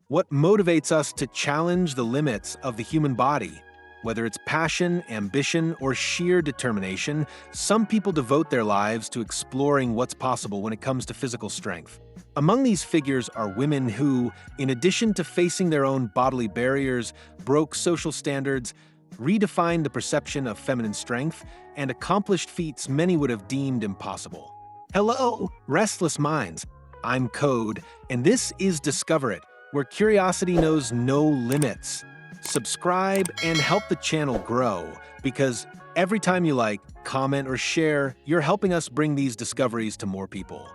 What motivates us to challenge the limits of the human body? Whether it's passion, ambition, or sheer determination, some people devote their lives to exploring what's possible when it comes to physical strength. Among these figures are women who, in addition to facing their own bodily barriers, broke social standards, redefined the perception of feminine strength, and accomplished feats many would have deemed impossible. Hello, restless minds. I'm Code, and this is Discover It, where curiosity knows no limits. Subscribe and help the channel grow, because every time you like, comment, or share, you're helping us bring these discoveries to more people.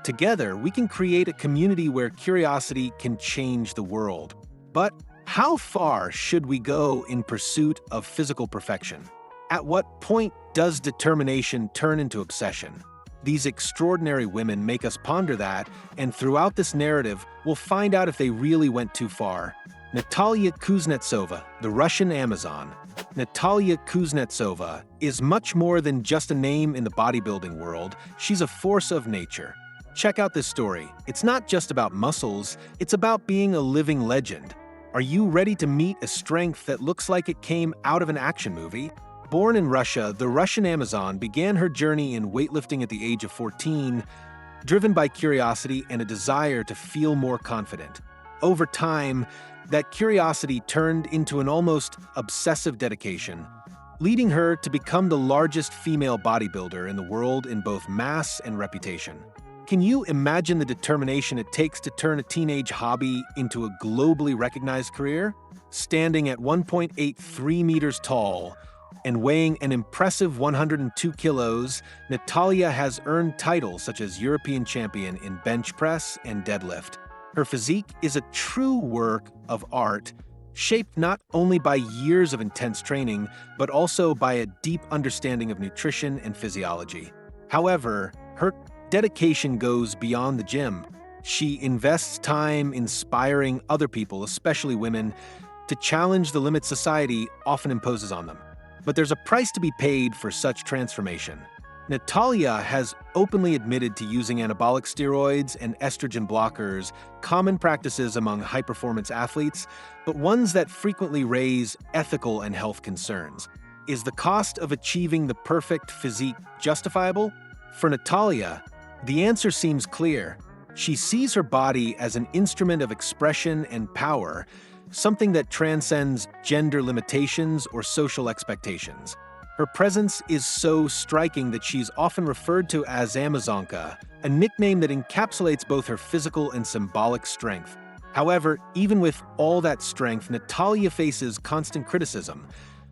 Together, we can create a community where curiosity can change the world. But how far should we go in pursuit of physical perfection? At what point does determination turn into obsession? These extraordinary women make us ponder that, and throughout this narrative, we'll find out if they really went too far. Natalia Kuznetsova, the Russian Amazon. Natalia Kuznetsova is much more than just a name in the bodybuilding world. She's a force of nature. Check out this story. It's not just about muscles, it's about being a living legend. Are you ready to meet a strength that looks like it came out of an action movie? Born in Russia, the Russian Amazon began her journey in weightlifting at the age of 14, driven by curiosity and a desire to feel more confident. Over time, that curiosity turned into an almost obsessive dedication, leading her to become the largest female bodybuilder in the world in both mass and reputation. Can you imagine the determination it takes to turn a teenage hobby into a globally recognized career? Standing at 1.83 meters tall and weighing an impressive 102 kilos, Natalia has earned titles such as European champion in bench press and deadlift. Her physique is a true work of art, shaped not only by years of intense training, but also by a deep understanding of nutrition and physiology. However, her dedication goes beyond the gym. She invests time inspiring other people, especially women, to challenge the limits society often imposes on them. But there's a price to be paid for such transformation. Natalia has openly admitted to using anabolic steroids and estrogen blockers, common practices among high-performance athletes, but ones that frequently raise ethical and health concerns. Is the cost of achieving the perfect physique justifiable? For Natalia, the answer seems clear. She sees her body as an instrument of expression and power, something that transcends gender limitations or social expectations. Her presence is so striking that she's often referred to as Amazonka, a nickname that encapsulates both her physical and symbolic strength. However, even with all that strength, Natalia faces constant criticism,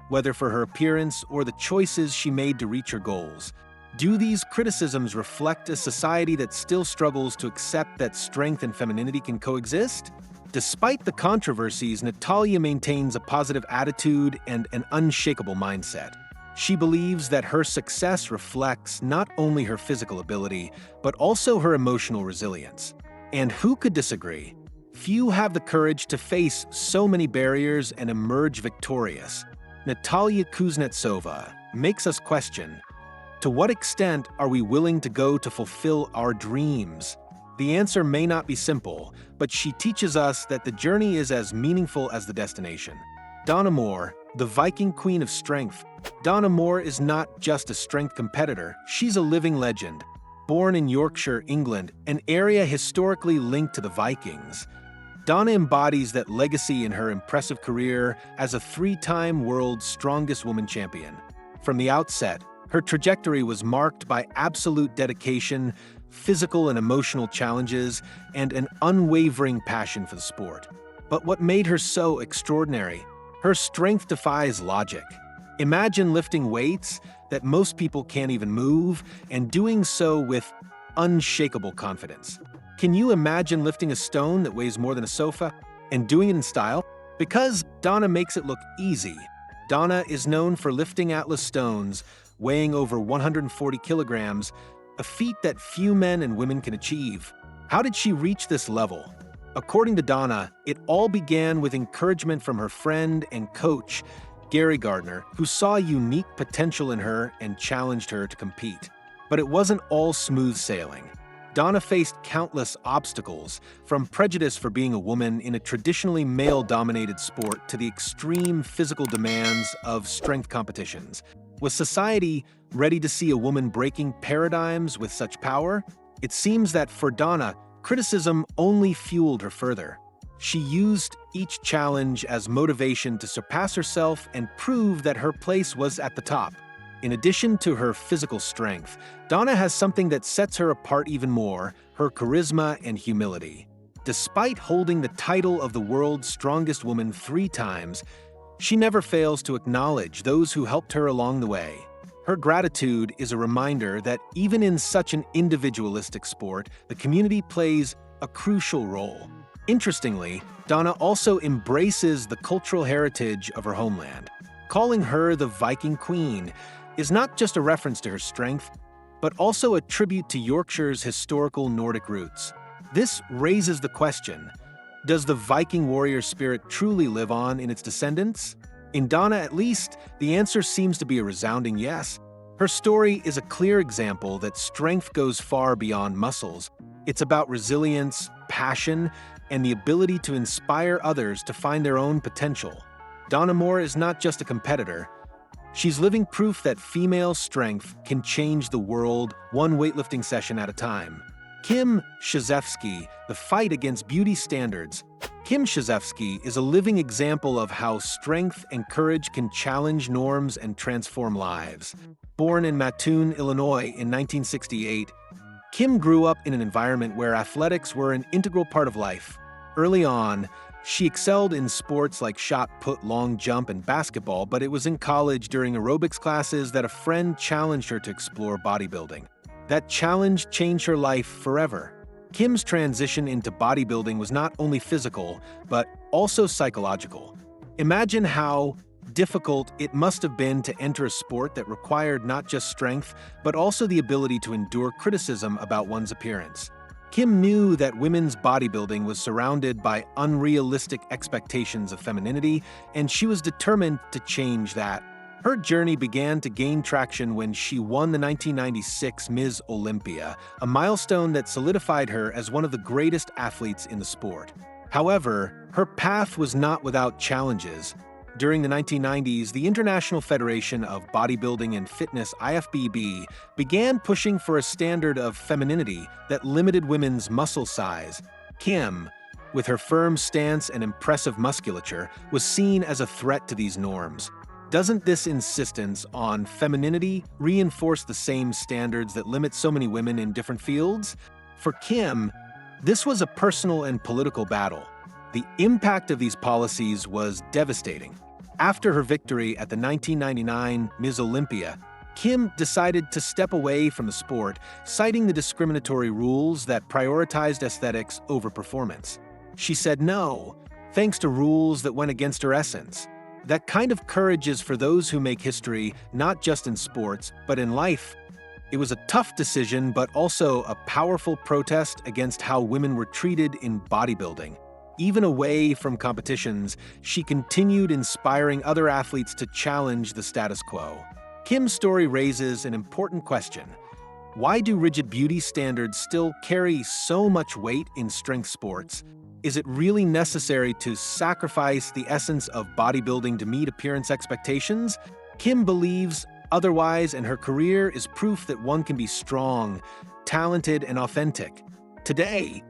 whether for her appearance or the choices she made to reach her goals. Do these criticisms reflect a society that still struggles to accept that strength and femininity can coexist? Despite the controversies, Natalia maintains a positive attitude and an unshakable mindset. She believes that her success reflects not only her physical ability, but also her emotional resilience. And who could disagree? Few have the courage to face so many barriers and emerge victorious. Natalia Kuznetsova makes us question, to what extent are we willing to go to fulfill our dreams? The answer may not be simple, but she teaches us that the journey is as meaningful as the destination. Donna Moore, the Viking Queen of Strength. Donna Moore is not just a strength competitor, she's a living legend. Born in Yorkshire, England, an area historically linked to the Vikings, Donna embodies that legacy in her impressive career as a three-time world's strongest woman champion. From the outset, her trajectory was marked by absolute dedication, physical and emotional challenges, and an unwavering passion for the sport. But what made her so extraordinary? Her strength defies logic. Imagine lifting weights that most people can't even move, and doing so with unshakable confidence. Can you imagine lifting a stone that weighs more than a sofa, and doing it in style? Because Donna makes it look easy. Donna is known for lifting Atlas stones, weighing over 140 kilograms, a feat that few men and women can achieve. How did she reach this level? According to Donna, it all began with encouragement from her friend and coach, Gary Gardner, who saw unique potential in her and challenged her to compete. But it wasn't all smooth sailing. Donna faced countless obstacles, from prejudice for being a woman in a traditionally male-dominated sport to the extreme physical demands of strength competitions. Was society ready to see a woman breaking paradigms with such power? It seems that for Donna, criticism only fueled her further. She used each challenge as motivation to surpass herself and prove that her place was at the top. In addition to her physical strength, Donna has something that sets her apart even more: her charisma and humility. Despite holding the title of the world's strongest woman 3 times, she never fails to acknowledge those who helped her along the way. Her gratitude is a reminder that even in such an individualistic sport, the community plays a crucial role. Interestingly, Donna also embraces the cultural heritage of her homeland. Calling her the Viking Queen is not just a reference to her strength, but also a tribute to Yorkshire's historical Nordic roots. This raises the question: does the Viking warrior spirit truly live on in its descendants? In Donna, at least, the answer seems to be a resounding yes. Her story is a clear example that strength goes far beyond muscles. It's about resilience, passion, and the ability to inspire others to find their own potential. Donna Moore is not just a competitor. She's living proof that female strength can change the world one weightlifting session at a time. Kim Shazevsky, the fight against beauty standards. Kim Shazevsky is a living example of how strength and courage can challenge norms and transform lives. Born in Mattoon, Illinois in 1968, Kim grew up in an environment where athletics were an integral part of life. Early on, she excelled in sports like shot put, long jump, and basketball, but it was in college during aerobics classes that a friend challenged her to explore bodybuilding. That challenge changed her life forever. Kim's transition into bodybuilding was not only physical, but also psychological. Imagine how difficult it must have been to enter a sport that required not just strength, but also the ability to endure criticism about one's appearance. Kim knew that women's bodybuilding was surrounded by unrealistic expectations of femininity, and she was determined to change that. Her journey began to gain traction when she won the 1996 Ms. Olympia, a milestone that solidified her as one of the greatest athletes in the sport. However, her path was not without challenges. During the 1990s, the International Federation of Bodybuilding and Fitness (IFBB) began pushing for a standard of femininity that limited women's muscle size. Kim, with her firm stance and impressive musculature, was seen as a threat to these norms. Doesn't this insistence on femininity reinforce the same standards that limit so many women in different fields? For Kim, this was a personal and political battle. The impact of these policies was devastating. After her victory at the 1999 Ms. Olympia, Kim decided to step away from the sport, citing the discriminatory rules that prioritized aesthetics over performance. She said no, thanks to rules that went against her essence. That kind of courage is for those who make history, not just in sports, but in life. It was a tough decision, but also a powerful protest against how women were treated in bodybuilding. Even away from competitions, she continued inspiring other athletes to challenge the status quo. Kim's story raises an important question. Why do rigid beauty standards still carry so much weight in strength sports? Is it really necessary to sacrifice the essence of bodybuilding to meet appearance expectations? Kim believes otherwise, and her career is proof that one can be strong, talented, and authentic. Today,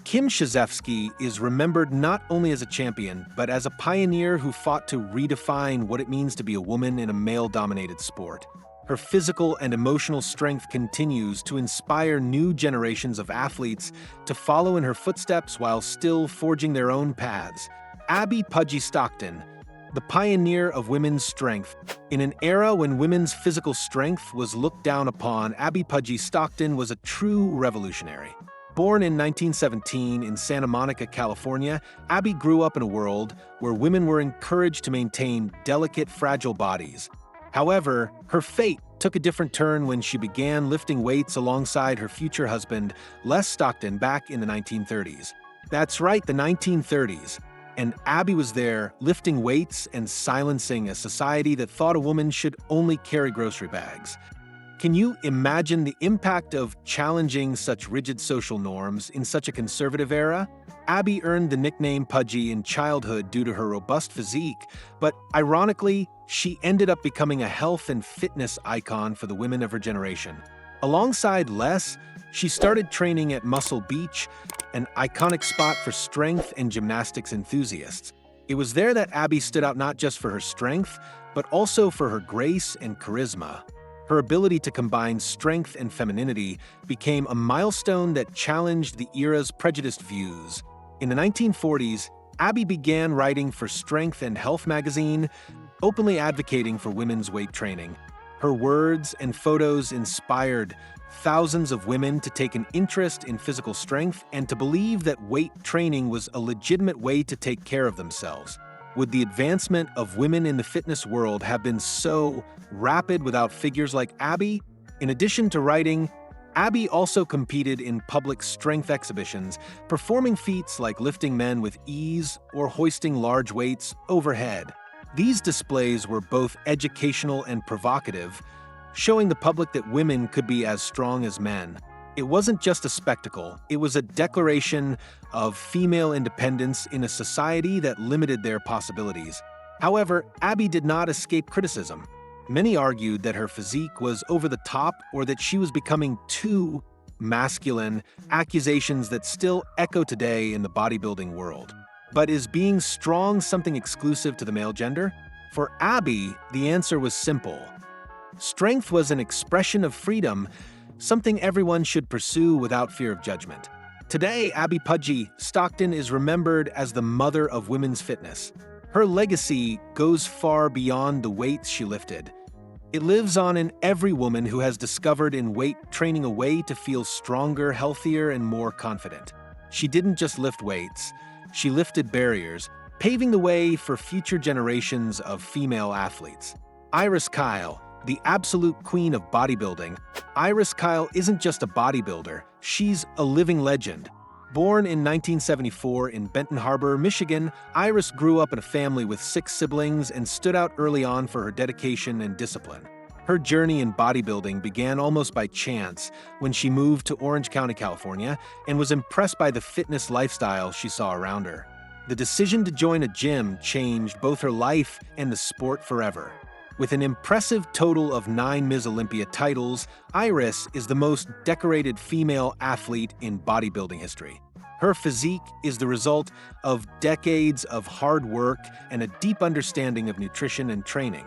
Kim Shazevsky is remembered not only as a champion, but as a pioneer who fought to redefine what it means to be a woman in a male-dominated sport. Her physical and emotional strength continues to inspire new generations of athletes to follow in her footsteps while still forging their own paths. Abby Pudgy Stockton, the pioneer of women's strength. In an era when women's physical strength was looked down upon, Abby Pudgy Stockton was a true revolutionary. Born in 1917 in Santa Monica, California, Abby grew up in a world where women were encouraged to maintain delicate, fragile bodies. However, her fate took a different turn when she began lifting weights alongside her future husband, Les Stockton, back in the 1930s. That's right, the 1930s. And Abby was there, lifting weights and silencing a society that thought a woman should only carry grocery bags. Can you imagine the impact of challenging such rigid social norms in such a conservative era? Abby earned the nickname Pudgy in childhood due to her robust physique, but ironically, she ended up becoming a health and fitness icon for the women of her generation. Alongside Les, she started training at Muscle Beach, an iconic spot for strength and gymnastics enthusiasts. It was there that Abby stood out not just for her strength, but also for her grace and charisma. Her ability to combine strength and femininity became a milestone that challenged the era's prejudiced views. In the 1940s, Abby began writing for Strength and Health magazine, openly advocating for women's weight training. Her words and photos inspired thousands of women to take an interest in physical strength and to believe that weight training was a legitimate way to take care of themselves. Would the advancement of women in the fitness world have been so rapid without figures like Abby? In addition to writing, Abby also competed in public strength exhibitions, performing feats like lifting men with ease or hoisting large weights overhead. These displays were both educational and provocative, showing the public that women could be as strong as men. It wasn't just a spectacle, it was a declaration of female independence in a society that limited their possibilities. However, Abby did not escape criticism. Many argued that her physique was over the top or that she was becoming too masculine, accusations that still echo today in the bodybuilding world. But is being strong something exclusive to the male gender? For Abby, the answer was simple. Strength was an expression of freedom, something everyone should pursue without fear of judgment. Today, Abby Pudgy Stockton is remembered as the mother of women's fitness. Her legacy goes far beyond the weights she lifted. It lives on in every woman who has discovered in weight training a way to feel stronger, healthier, and more confident. She didn't just lift weights, she lifted barriers, paving the way for future generations of female athletes. Iris Kyle, the absolute queen of bodybuilding. Iris Kyle isn't just a bodybuilder, she's a living legend. Born in 1974 in Benton Harbor, Michigan, Iris grew up in a family with 6 siblings and stood out early on for her dedication and discipline. Her journey in bodybuilding began almost by chance when she moved to Orange County, California, and was impressed by the fitness lifestyle she saw around her. The decision to join a gym changed both her life and the sport forever. With an impressive total of 9 Ms. Olympia titles, Iris is the most decorated female athlete in bodybuilding history. Her physique is the result of decades of hard work and a deep understanding of nutrition and training.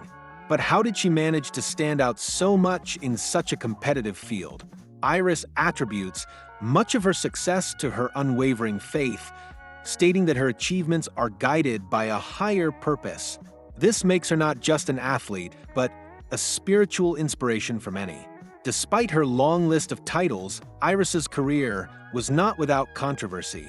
But how did she manage to stand out so much in such a competitive field? Iris attributes much of her success to her unwavering faith, stating that her achievements are guided by a higher purpose. This makes her not just an athlete, but a spiritual inspiration for many. Despite her long list of titles, Iris's career was not without controversy.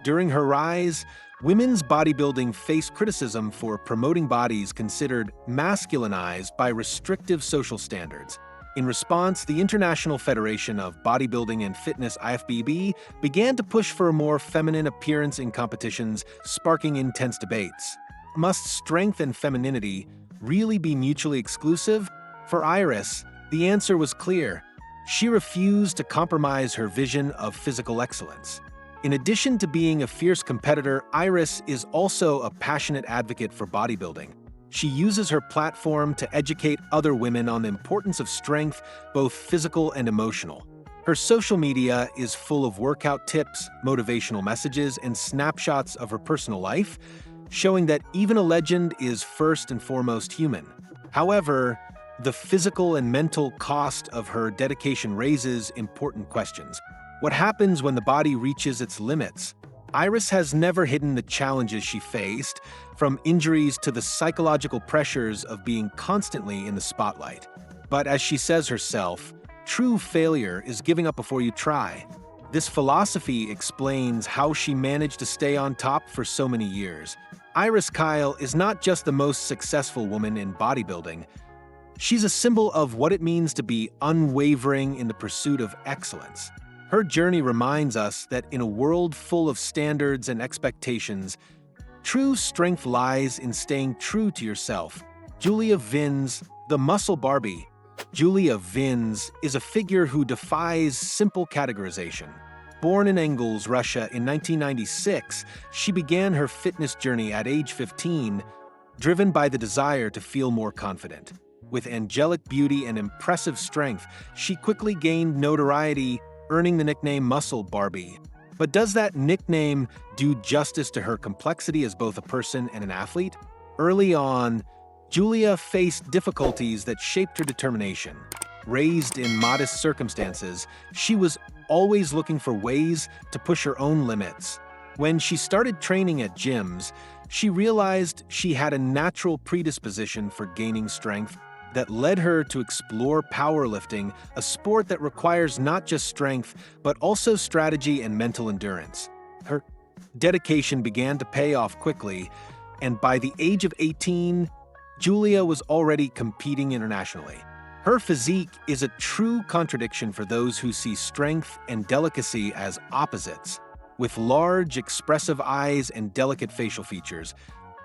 During her rise, women's bodybuilding faced criticism for promoting bodies considered masculinized by restrictive social standards. In response, the International Federation of Bodybuilding and Fitness (IFBB) began to push for a more feminine appearance in competitions, sparking intense debates. Must strength and femininity really be mutually exclusive? For Iris, the answer was clear. She refused to compromise her vision of physical excellence. In addition to being a fierce competitor, Iris is also a passionate advocate for bodybuilding. She uses her platform to educate other women on the importance of strength, both physical and emotional. Her social media is full of workout tips, motivational messages, and snapshots of her personal life, showing that even a legend is first and foremost human. However, the physical and mental cost of her dedication raises important questions. What happens when the body reaches its limits? Iris has never hidden the challenges she faced, from injuries to the psychological pressures of being constantly in the spotlight. But as she says herself, true failure is giving up before you try. This philosophy explains how she managed to stay on top for so many years. Iris Kyle is not just the most successful woman in bodybuilding. She's a symbol of what it means to be unwavering in the pursuit of excellence. Her journey reminds us that in a world full of standards and expectations, true strength lies in staying true to yourself. Julia Vins, the Muscle Barbie. Julia Vins is a figure who defies simple categorization. Born in Engels, Russia in 1996, she began her fitness journey at age 15, driven by the desire to feel more confident. With angelic beauty and impressive strength, she quickly gained notoriety, earning the nickname Muscle Barbie. But does that nickname do justice to her complexity as both a person and an athlete? Early on, Julia faced difficulties that shaped her determination. Raised in modest circumstances, she was always looking for ways to push her own limits. When she started training at gyms, she realized she had a natural predisposition for gaining strength that led her to explore powerlifting, a sport that requires not just strength, but also strategy and mental endurance. Her dedication began to pay off quickly, and by the age of 18, Julia was already competing internationally. Her physique is a true contradiction for those who see strength and delicacy as opposites. With large, expressive eyes and delicate facial features,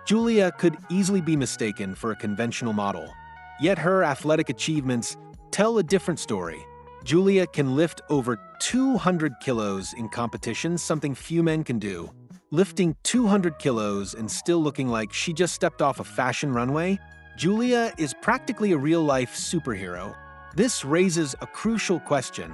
Julia could easily be mistaken for a conventional model. Yet her athletic achievements tell a different story. Julia can lift over 200 kilos in competitions, something few men can do. Lifting 200 kilos and still looking like she just stepped off a fashion runway, Julia is practically a real-life superhero. This raises a crucial question.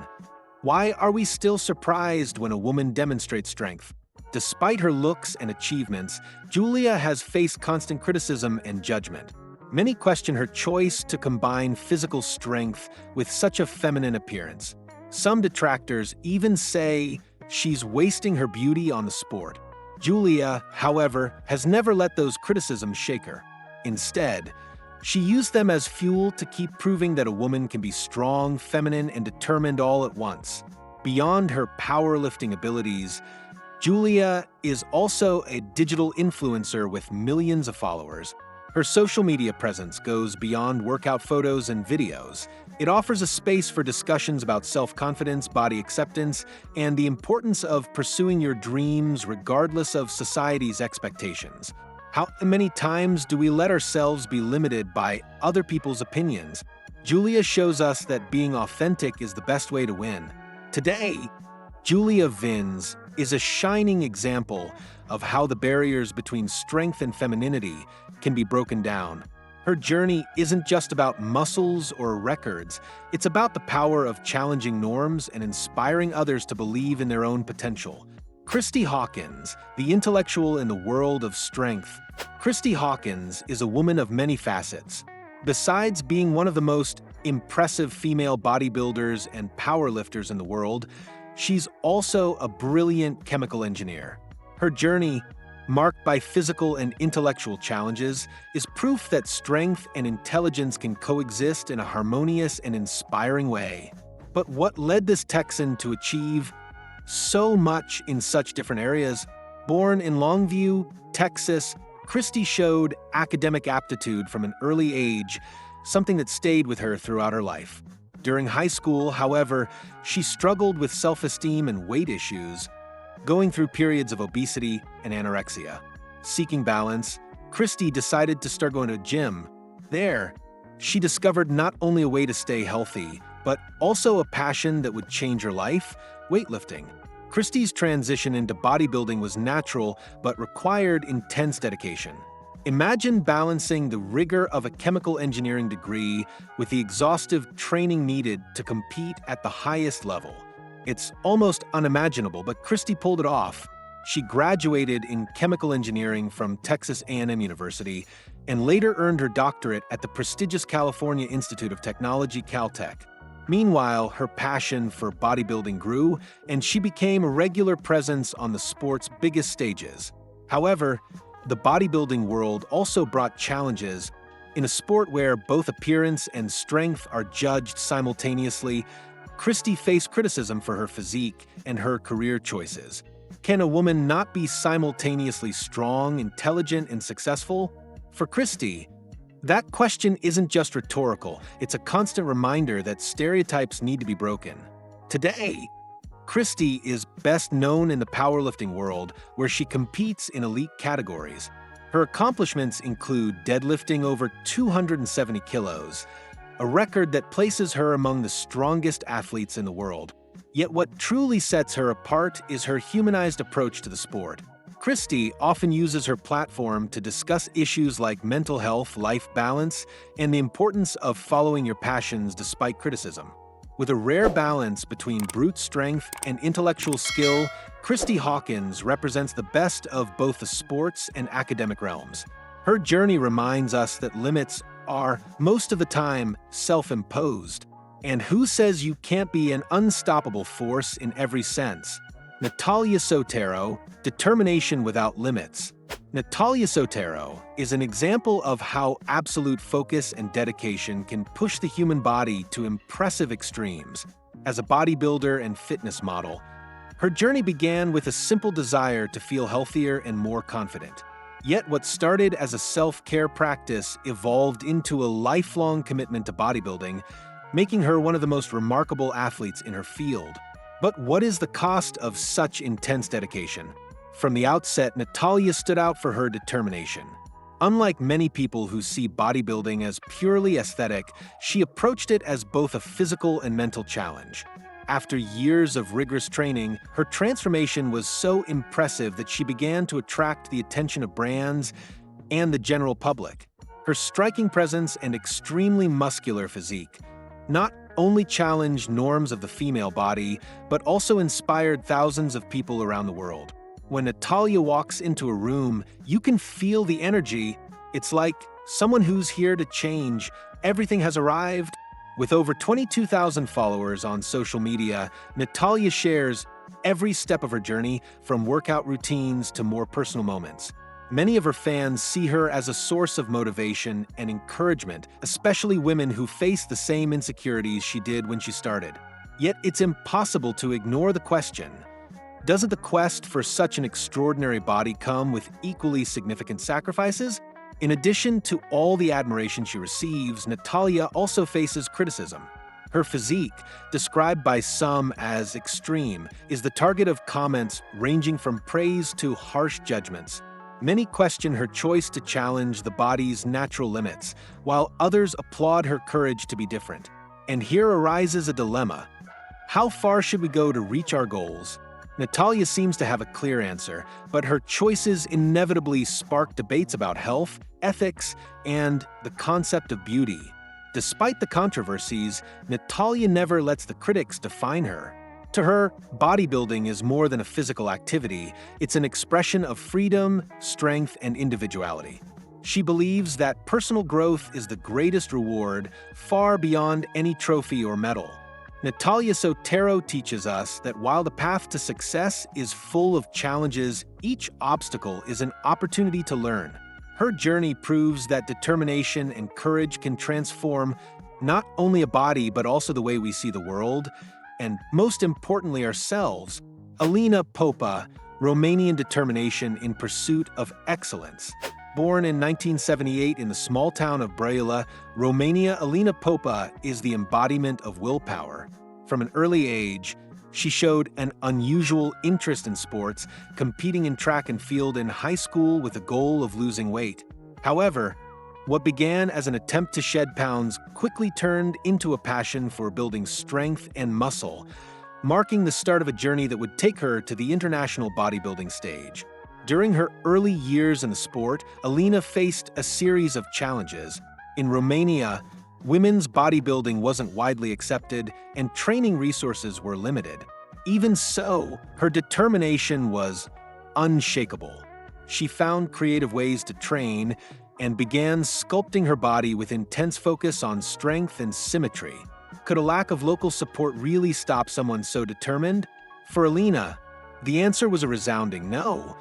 Why are we still surprised when a woman demonstrates strength? Despite her looks and achievements, Julia has faced constant criticism and judgment. Many question her choice to combine physical strength with such a feminine appearance. Some detractors even say she's wasting her beauty on the sport. Julia, however, has never let those criticisms shake her. Instead, she used them as fuel to keep proving that a woman can be strong, feminine, and determined all at once. Beyond her powerlifting abilities, Julia is also a digital influencer with millions of followers. Her social media presence goes beyond workout photos and videos. It offers a space for discussions about self-confidence, body acceptance, and the importance of pursuing your dreams regardless of society's expectations. How many times do we let ourselves be limited by other people's opinions? Julia shows us that being authentic is the best way to win. Today, Julia Vins is a shining example of how the barriers between strength and femininity can be broken down. Her journey isn't just about muscles or records, it's about the power of challenging norms and inspiring others to believe in their own potential. Christy Hawkins, the intellectual in the world of strength. Christy Hawkins is a woman of many facets. Besides being one of the most impressive female bodybuilders and powerlifters in the world, she's also a brilliant chemical engineer. Her journey, marked by physical and intellectual challenges, is proof that strength and intelligence can coexist in a harmonious and inspiring way. But what led this Texan to achieve so much in such different areas? Born in Longview, Texas, Christy showed academic aptitude from an early age, something that stayed with her throughout her life. During high school, however, she struggled with self-esteem and weight issues, going through periods of obesity and anorexia. Seeking balance, Christy decided to start going to a gym. There, she discovered not only a way to stay healthy, but also a passion that would change her life: weightlifting. Christy's transition into bodybuilding was natural, but required intense dedication. Imagine balancing the rigor of a chemical engineering degree with the exhaustive training needed to compete at the highest level. It's almost unimaginable, but Christy pulled it off. She graduated in chemical engineering from Texas A&M University and later earned her doctorate at the prestigious California Institute of Technology, Caltech. Meanwhile, her passion for bodybuilding grew, and she became a regular presence on the sport's biggest stages. However, the bodybuilding world also brought challenges. In a sport where both appearance and strength are judged simultaneously, Christy faced criticism for her physique and her career choices. Can a woman not be simultaneously strong, intelligent, and successful? For Christy, that question isn't just rhetorical, it's a constant reminder that stereotypes need to be broken. Today, Christy is best known in the powerlifting world, where she competes in elite categories. Her accomplishments include deadlifting over 270 kilos, a record that places her among the strongest athletes in the world. Yet what truly sets her apart is her humanized approach to the sport. Christy often uses her platform to discuss issues like mental health, life balance, and the importance of following your passions despite criticism. With a rare balance between brute strength and intellectual skill, Christy Hawkins represents the best of both the sports and academic realms. Her journey reminds us that limits are, most of the time, self-imposed. And who says you can't be an unstoppable force in every sense? Natalia Sotero, Determination Without Limits. Natalia Sotero is an example of how absolute focus and dedication can push the human body to impressive extremes. As a bodybuilder and fitness model, her journey began with a simple desire to feel healthier and more confident. Yet what started as a self-care practice evolved into a lifelong commitment to bodybuilding, making her one of the most remarkable athletes in her field. But what is the cost of such intense dedication? From the outset, Natalia stood out for her determination. Unlike many people who see bodybuilding as purely aesthetic, she approached it as both a physical and mental challenge. After years of rigorous training, her transformation was so impressive that she began to attract the attention of brands and the general public. Her striking presence and extremely muscular physique not only challenged norms of the female body, but also inspired thousands of people around the world. When Natalia walks into a room, you can feel the energy. It's like someone who's here to change. Everything has arrived. With over 22,000 followers on social media, Natalia shares every step of her journey, from workout routines to more personal moments. Many of her fans see her as a source of motivation and encouragement, especially women who face the same insecurities she did when she started. Yet it's impossible to ignore the question: doesn't the quest for such an extraordinary body come with equally significant sacrifices? In addition to all the admiration she receives, Natalia also faces criticism. Her physique, described by some as extreme, is the target of comments ranging from praise to harsh judgments. Many question her choice to challenge the body's natural limits, while others applaud her courage to be different. And here arises a dilemma. How far should we go to reach our goals? Natalia seems to have a clear answer, but her choices inevitably spark debates about health, ethics, and the concept of beauty. Despite the controversies, Natalia never lets the critics define her. To her, bodybuilding is more than a physical activity. It's an expression of freedom, strength, and individuality. She believes that personal growth is the greatest reward, far beyond any trophy or medal. Natalia Sotero teaches us that while the path to success is full of challenges, each obstacle is an opportunity to learn. Her journey proves that determination and courage can transform not only a body but also the way we see the world, and most importantly ourselves. Alina Popa, Romanian determination in pursuit of excellence. Born in 1978 in the small town of Brăila, Romania, Alina Popa is the embodiment of willpower. From an early age, she showed an unusual interest in sports, competing in track and field in high school with the goal of losing weight. However, what began as an attempt to shed pounds quickly turned into a passion for building strength and muscle, marking the start of a journey that would take her to the international bodybuilding stage. During her early years in the sport, Alina faced a series of challenges. In Romania, women's bodybuilding wasn't widely accepted and training resources were limited. Even so, her determination was unshakable. She found creative ways to train and began sculpting her body with intense focus on strength and symmetry. Could a lack of local support really stop someone so determined? For Alina, the answer was a resounding no.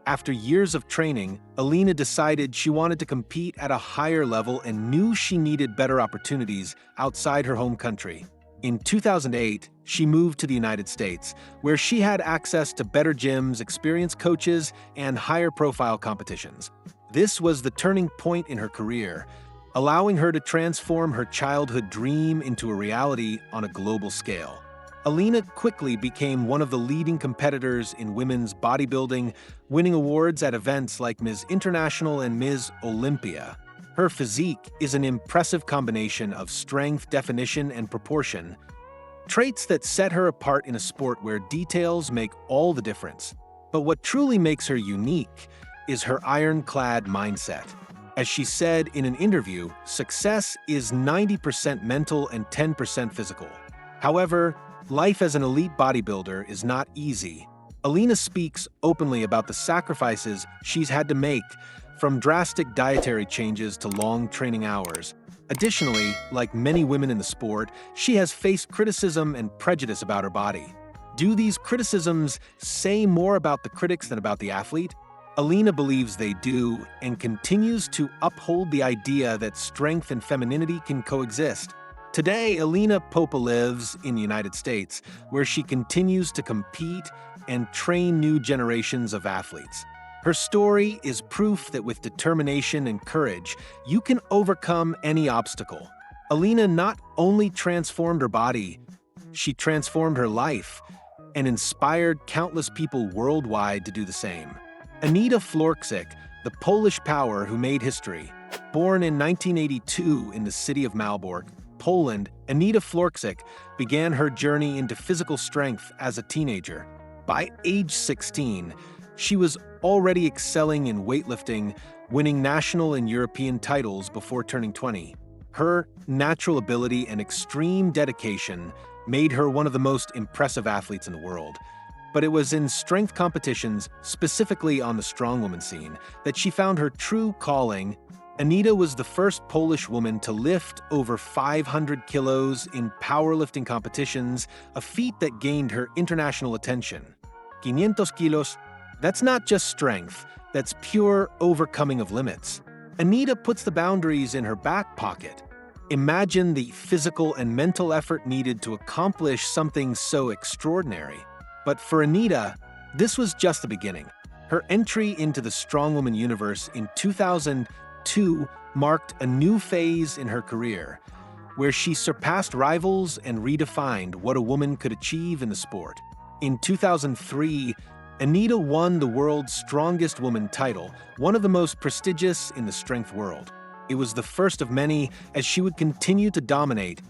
After years of training, Alina decided she wanted to compete at a higher level and knew she needed better opportunities outside her home country. In 2008, she moved to the United States, where she had access to better gyms, experienced coaches, and higher-profile competitions. This was the turning point in her career, allowing her to transform her childhood dream into a reality on a global scale. Alina quickly became one of the leading competitors in women's bodybuilding, winning awards at events like Ms. International and Ms. Olympia. Her physique is an impressive combination of strength, definition, and proportion, traits that set her apart in a sport where details make all the difference. But what truly makes her unique is her ironclad mindset. As she said in an interview, success is 90% mental and 10% physical. However, life as an elite bodybuilder is not easy. Alina speaks openly about the sacrifices she's had to make, from drastic dietary changes to long training hours. Additionally, like many women in the sport, she has faced criticism and prejudice about her body. Do these criticisms say more about the critics than about the athlete? Alina believes they do and continues to uphold the idea that strength and femininity can coexist. Today, Alina Popa lives in the United States, where she continues to compete and train new generations of athletes. Her story is proof that with determination and courage, you can overcome any obstacle. Alina not only transformed her body, she transformed her life and inspired countless people worldwide to do the same. Anita Florczyk, the Polish power who made history. Born in 1982 in the city of Malbork, Poland, Anita Florczyk began her journey into physical strength as a teenager. By age 16, she was already excelling in weightlifting, winning national and European titles before turning 20. Her natural ability and extreme dedication made her one of the most impressive athletes in the world. But it was in strength competitions, specifically on the strongwoman scene, that she found her true calling. Anita was the first Polish woman to lift over 500 kilos in powerlifting competitions, a feat that gained her international attention. 500 kilos. That's not just strength, that's pure overcoming of limits. Anita puts the boundaries in her back pocket. Imagine the physical and mental effort needed to accomplish something so extraordinary. But for Anita, this was just the beginning. Her entry into the strongwoman universe in 2002 marked a new phase in her career, where she surpassed rivals and redefined what a woman could achieve in the sport. In 2003, Anita won the world's strongest woman title, one of the most prestigious in the strength world. It was the first of many, as she would continue to dominate,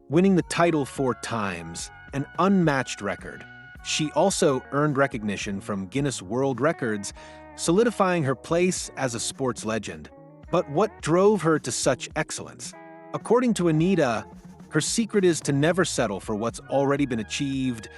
winning the title 4 times, an unmatched record. She also earned recognition from Guinness World Records, solidifying her place as a sports legend. But what drove her to such excellence? According to Anita, her secret is to never settle for what's already been achieved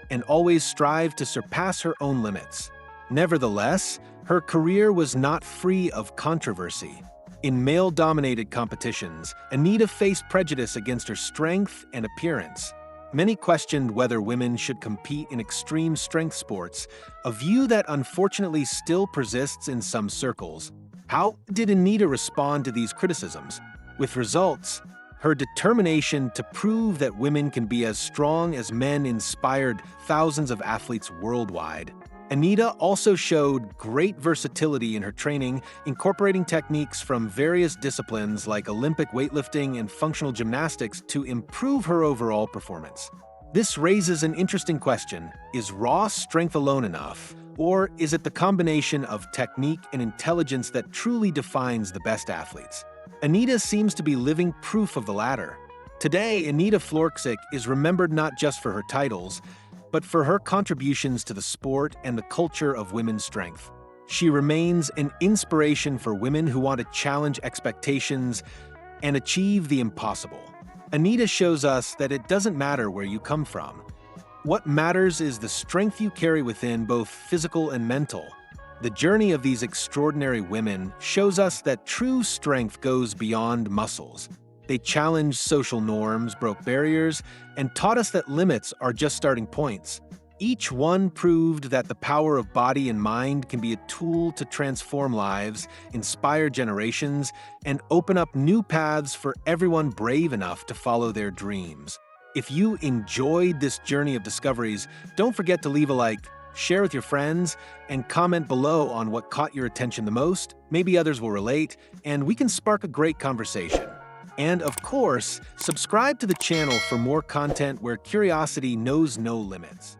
and always strive to surpass her own limits. Nevertheless, her career was not free of controversy. In male-dominated competitions, Anita faced prejudice against her strength and appearance. Many questioned whether women should compete in extreme strength sports, a view that unfortunately still persists in some circles. How did Anita respond to these criticisms? With results, her determination to prove that women can be as strong as men inspired thousands of athletes worldwide. Anita also showed great versatility in her training, incorporating techniques from various disciplines like Olympic weightlifting and functional gymnastics to improve her overall performance. This raises an interesting question: is raw strength alone enough? Or is it the combination of technique and intelligence that truly defines the best athletes? Anita seems to be living proof of the latter. Today, Anita Florczyk is remembered not just for her titles, but for her contributions to the sport and the culture of women's strength. She remains an inspiration for women who want to challenge expectations and achieve the impossible. Anita shows us that it doesn't matter where you come from. What matters is the strength you carry within, both physical and mental. The journey of these extraordinary women shows us that true strength goes beyond muscles. They challenged social norms, broke barriers, and taught us that limits are just starting points. Each one proved that the power of body and mind can be a tool to transform lives, inspire generations, and open up new paths for everyone brave enough to follow their dreams. If you enjoyed this journey of discoveries, don't forget to leave a like, share with your friends, and comment below on what caught your attention the most. Maybe others will relate, and we can spark a great conversation. And of course, subscribe to the channel for more content where curiosity knows no limits.